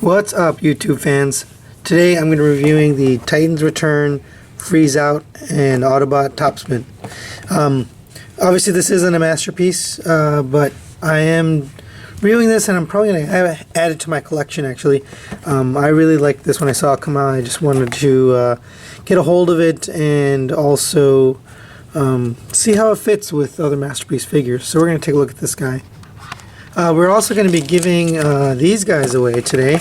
What's up, YouTube fans? Today I'm going to be reviewing the Titans Return, Freeze Out, and Autobot Topspin. Obviously this isn't a masterpiece, but I am reviewing this and I'm probably going to add it to my collection actually. I really liked this when I saw it come out. I just wanted to get a hold of it and also see how it fits with other masterpiece figures. So we're going to take a look at this guy. We're also going to be giving these guys away today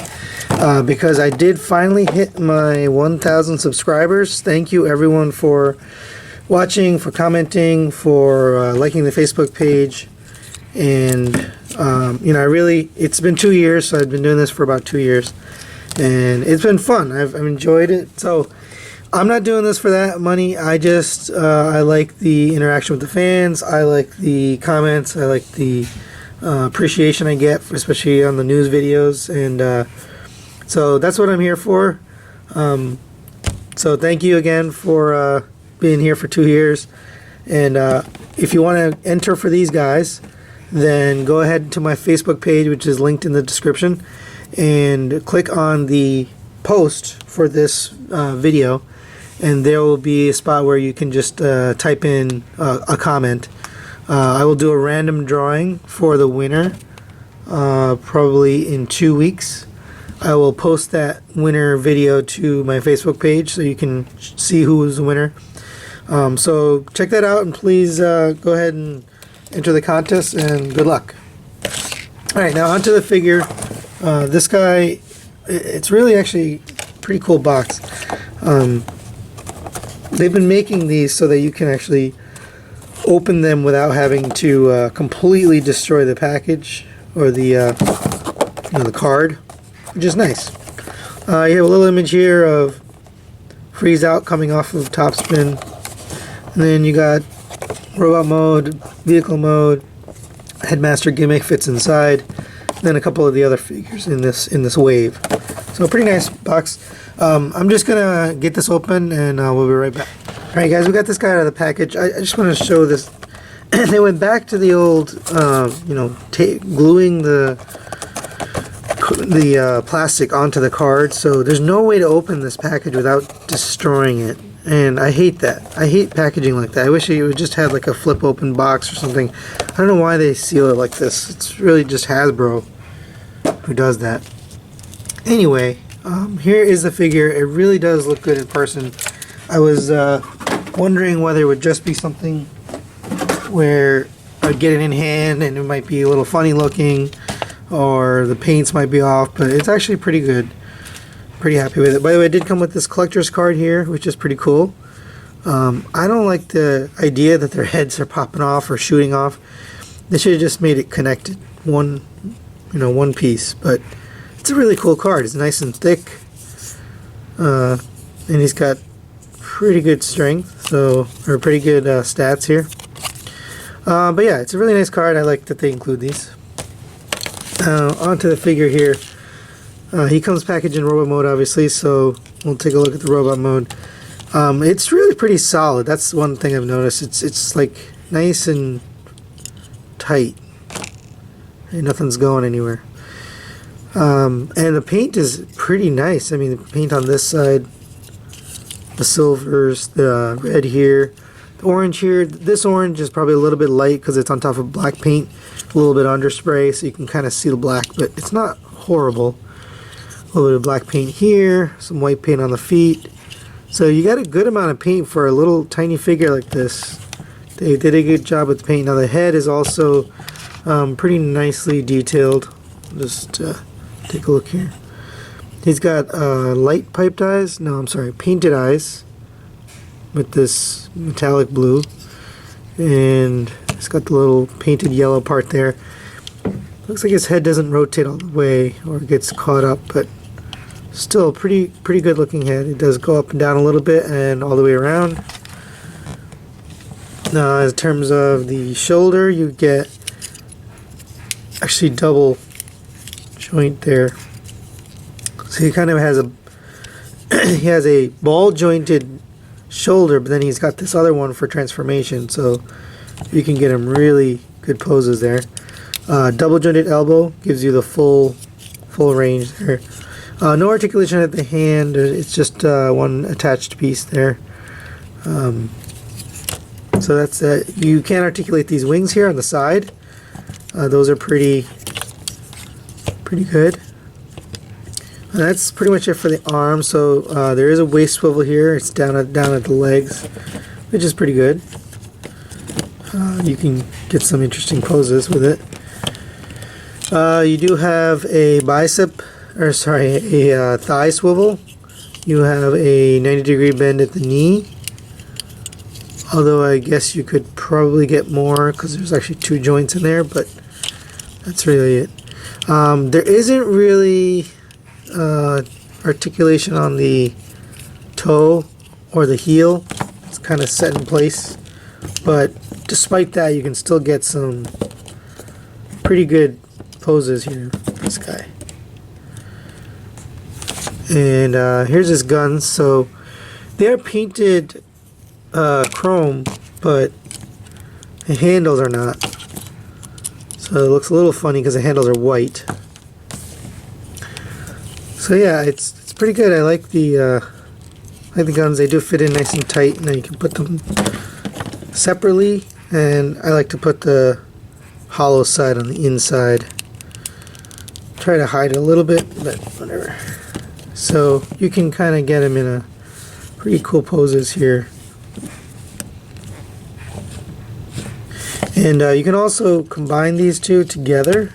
because I did finally hit my 1,000 subscribers. Thank you everyone for watching, for commenting, for liking the Facebook page. And you know, it's been 2 years, so I've been doing this for about 2 years, and it's been fun. I've enjoyed it. So I'm not doing this for that money. I just I like the interaction with the fans. I like the comments. I like the appreciation I get, especially on the news videos, and so that's what I'm here for. So thank you again for being here for 2 years, and if you want to enter for these guys, then go ahead to my Facebook page, which is linked in the description, and click on the post for this video, and there will be a spot where you can just type in a comment. I will do a random drawing for the winner probably in 2 weeks. I will post that winner video to my Facebook page so you can see who is the winner. So check that out, and please go ahead and enter the contest, and good luck. Alright, now onto the figure. This guy, it's really actually a pretty cool box. They've been making these so that you can actually open them without having to completely destroy the package or the the card, which is nice. You have a little image here of Freeze Out coming off of Topspin, and then you got robot mode, vehicle mode, headmaster gimmick fits inside, and then a couple of the other figures in this wave. So a pretty nice box. I'm just gonna get this open and we'll be right back. Alright guys, we got this guy out of the package. I just want to show this. They went back to the old, you know, gluing the plastic onto the card, so there's no way to open this package without destroying it. And I hate that. I hate packaging like that. I wish it would just had like a flip open box or something. I don't know why they seal it like this. It's really just Hasbro who does that. Anyway, here is the figure. It really does look good in person. I was wondering whether it would just be something where I'd get it in hand and it might be a little funny looking, or the paints might be off, but it's actually pretty good. Pretty happy with it. By the way, it did come with this collector's card here, which is pretty cool. I don't like the idea that their heads are popping off or shooting off. They should have just made it connected, one piece. But it's a really cool card. It's nice and thick, and he's got pretty good strength, or pretty good stats here. But yeah, it's a really nice card. I like that they include these. Onto the figure here. He comes packaged in robot mode, obviously, so we'll take a look at the robot mode. It's really pretty solid. That's one thing I've noticed. It's like nice and tight, and nothing's going anywhere. And the paint is pretty nice. I mean, the paint on this side, the silvers, the red here, the orange here. This orange is probably a little bit light because it's on top of black paint, a little bit under spray, so you can kind of see the black, but it's not horrible. A little bit of black paint here, some white paint on the feet. So you got a good amount of paint for a little tiny figure like this. They did a good job with the paint. Now the head is also pretty nicely detailed. Just take a look here. He's got light piped eyes. No, I'm sorry, painted eyes with this metallic blue. And it's got the little painted yellow part there. Looks like his head doesn't rotate all the way or gets caught up, but still pretty good looking head. It does go up and down a little bit and all the way around. Now, in terms of the shoulder, you get actually double joint there. So he kind of has he has a ball jointed shoulder, but then he's got this other one for transformation, so you can get him really good poses there. Double jointed elbow gives you the full range there. No articulation at the hand. It's just one attached piece there. So that's you can articulate these wings here on the side. Those are pretty good. And that's pretty much it for the arm. So there is a waist swivel here. It's down at the legs, which is pretty good. You can get some interesting poses with it. You do have a thigh swivel. You have a 90-degree bend at the knee. Although I guess you could probably get more because there's actually 2 joints in there, but that's really it. There isn't really articulation on the toe or the heel. It's kind of set in place, but despite that, you can still get some pretty good poses here with this guy. And here's his guns. So they're painted chrome, but the handles are not. So it looks a little funny because the handles are white. So yeah, it's pretty good. I like the guns. They do fit in nice and tight, and then you can put them separately. And I like to put the hollow side on the inside. Try to hide it a little bit, but whatever. So you can kind of get them in a pretty cool poses here. And you can also combine these two together.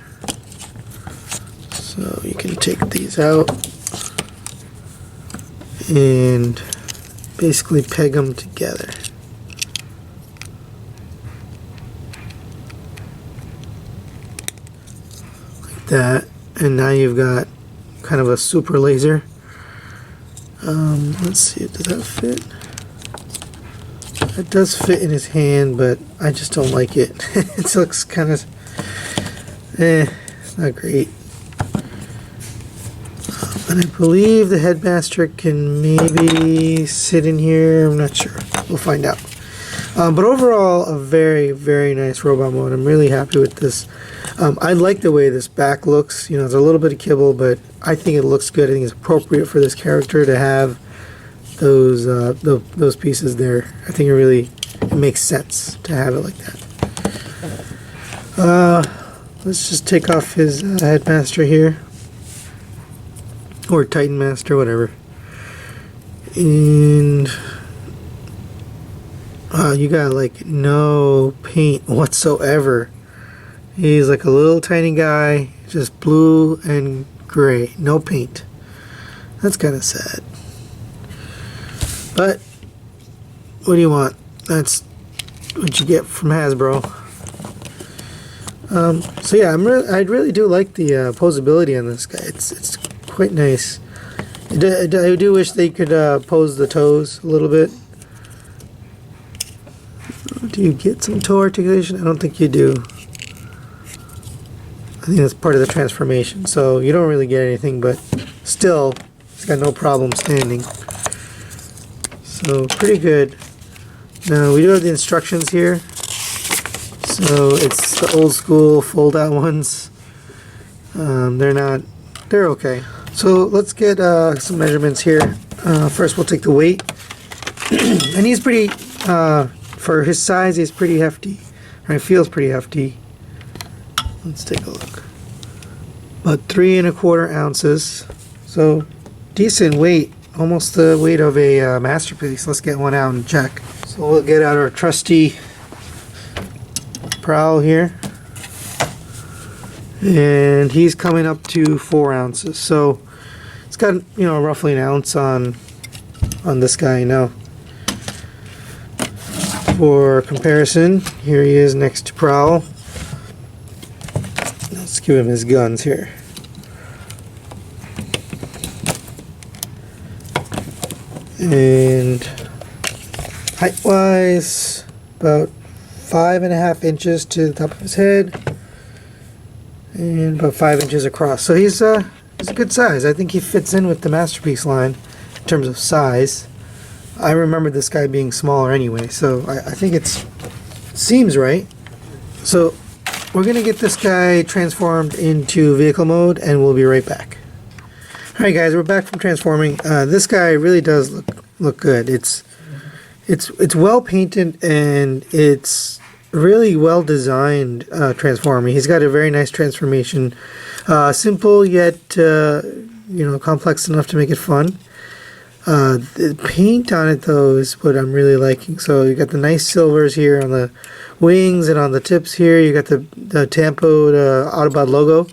So you can take these out and basically peg them together. Like that. And now you've got kind of a super laser. Let's see, does that fit? It does fit in his hand, but I just don't like it. It looks kind of, it's not great. And I believe the headmaster can maybe sit in here. I'm not sure. We'll find out. But overall, a very, very nice robot mode. I'm really happy with this. I like the way this back looks. You know, there's a little bit of kibble, but I think it looks good. I think it's appropriate for this character to have those pieces there. I think it makes sense to have it like that. Let's just take off his headmaster here, or Titan Master, whatever. And you got like no paint whatsoever. He's like a little tiny guy, just blue and gray, no paint. That's kind of sad. But what do you want? That's what you get from Hasbro. So yeah, I really do like the posability on this guy. It's quite nice. I do wish they could pose the toes a little bit. Do you get some toe articulation? I don't think you do. I think that's part of the transformation. So you don't really get anything, but still, it's got no problem standing. So pretty good. Now we do have the instructions here. So it's the old school fold out ones. They're okay. So let's get some measurements here. First we'll take the weight. And he's pretty, for his size, he's pretty hefty. Or he feels pretty hefty. Let's take a look. About 3 1/4 ounces. So decent weight. Almost the weight of a masterpiece. Let's get one out and check. So we'll get out our trusty prowl here. And he's coming up to 4 ounces. So it's got, you know, roughly an ounce on this guy now. For comparison, here he is next to Prowl. Let's give him his guns here. And height-wise, about 5.5 inches to the top of his head, and about 5 inches across. So he's a good size. I think he fits in with the Masterpiece line in terms of size. I remember this guy being smaller anyway, so I think it seems right. So we're gonna get this guy transformed into vehicle mode, and we'll be right back. Alright guys, we're back from transforming. This guy really does look good. It's well painted and it's really well designed transforming. He's got a very nice transformation. Simple yet complex enough to make it fun. The paint on it though is what I'm really liking. So you got the nice silvers here on the wings and on the tips here. You got the Tampoed Autobot logo.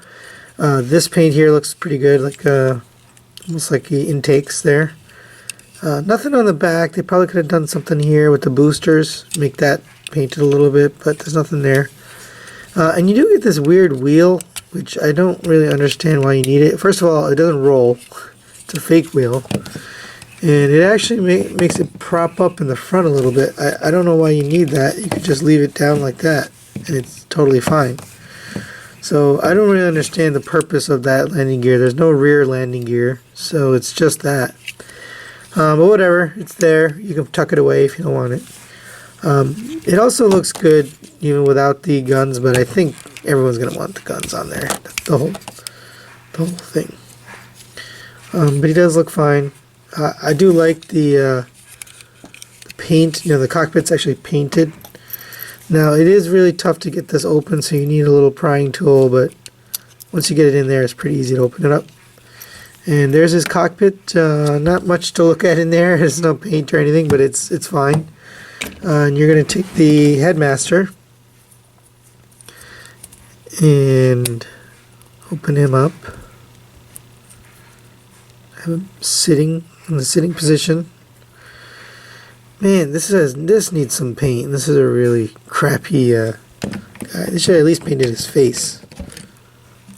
This paint here looks pretty good, like almost like the intakes there. Nothing on the back. They probably could have done something here with the boosters, make that painted a little bit, but there's nothing there. And you do get this weird wheel, which I don't really understand why you need it. First of all, it doesn't roll. It's a fake wheel. And it actually makes it prop up in the front a little bit. I don't know why you need that. You could just leave it down like that, and it's totally fine. So I don't really understand the purpose of that landing gear. There's no rear landing gear, so it's just that. But whatever, it's there. You can tuck it away if you don't want it. It also looks good even without the guns, but I think everyone's going to want the guns on there. That's the whole thing. But he does look fine. I do like the paint. The cockpit's actually painted. Now it is really tough to get this open, so you need a little prying tool, but once you get it in there, it's pretty easy to open it up. And there's his cockpit. Not much to look at in there. There's no paint or anything, but it's fine. And you're going to take the headmaster and open him up. Have him sitting in the sitting position. Man, this needs some paint. This is a really crappy guy. They should at least painted his face.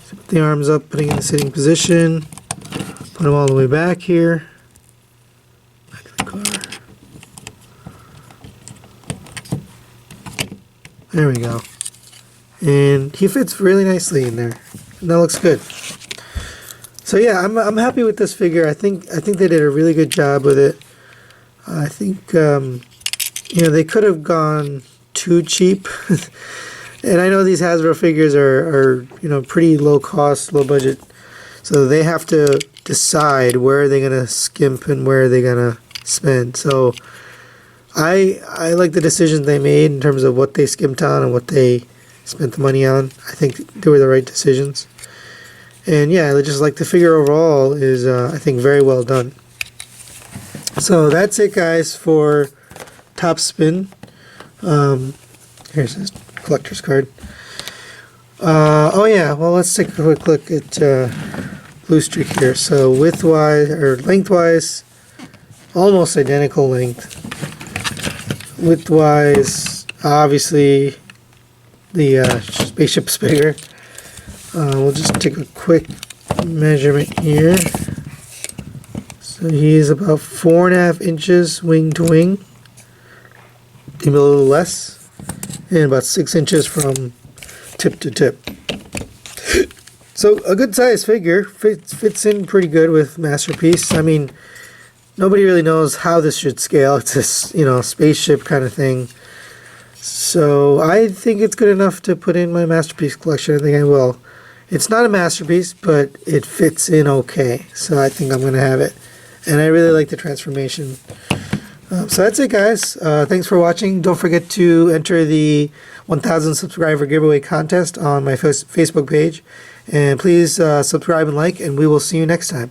So put the arms up, putting in the sitting position. Put him all the way back here. Back of the car. There we go. And he fits really nicely in there. And that looks good. So yeah, I'm happy with this figure. I think they did a really good job with it. I think they could have gone too cheap. And I know these Hasbro figures are pretty low cost, low budget. So they have to decide where they're going to skimp and where they're going to spend. So I like the decisions they made in terms of what they skimped on and what they spent the money on. I think they were the right decisions. And yeah, I just like the figure overall is I think very well done. So that's it guys for Topspin. Here's his collector's card. Oh yeah, well let's take a quick look at Blue Streak here. So widthwise or lengthwise, almost identical length. Widthwise, obviously the spaceship's bigger. We'll just take a quick measurement here. So he's about 4.5 inches wing to wing, maybe a little less, and about 6 inches from tip to tip. So a good size figure, fits in pretty good with Masterpiece. I mean, nobody really knows how this should scale. It's this spaceship kind of thing. So I think it's good enough to put in my Masterpiece collection. I think I will. It's not a masterpiece, but it fits in okay. So I think I'm going to have it. And I really like the transformation. So that's it, guys. Thanks for watching. Don't forget to enter the 1,000 subscriber giveaway contest on my Facebook page. And please subscribe and like, and we will see you next time.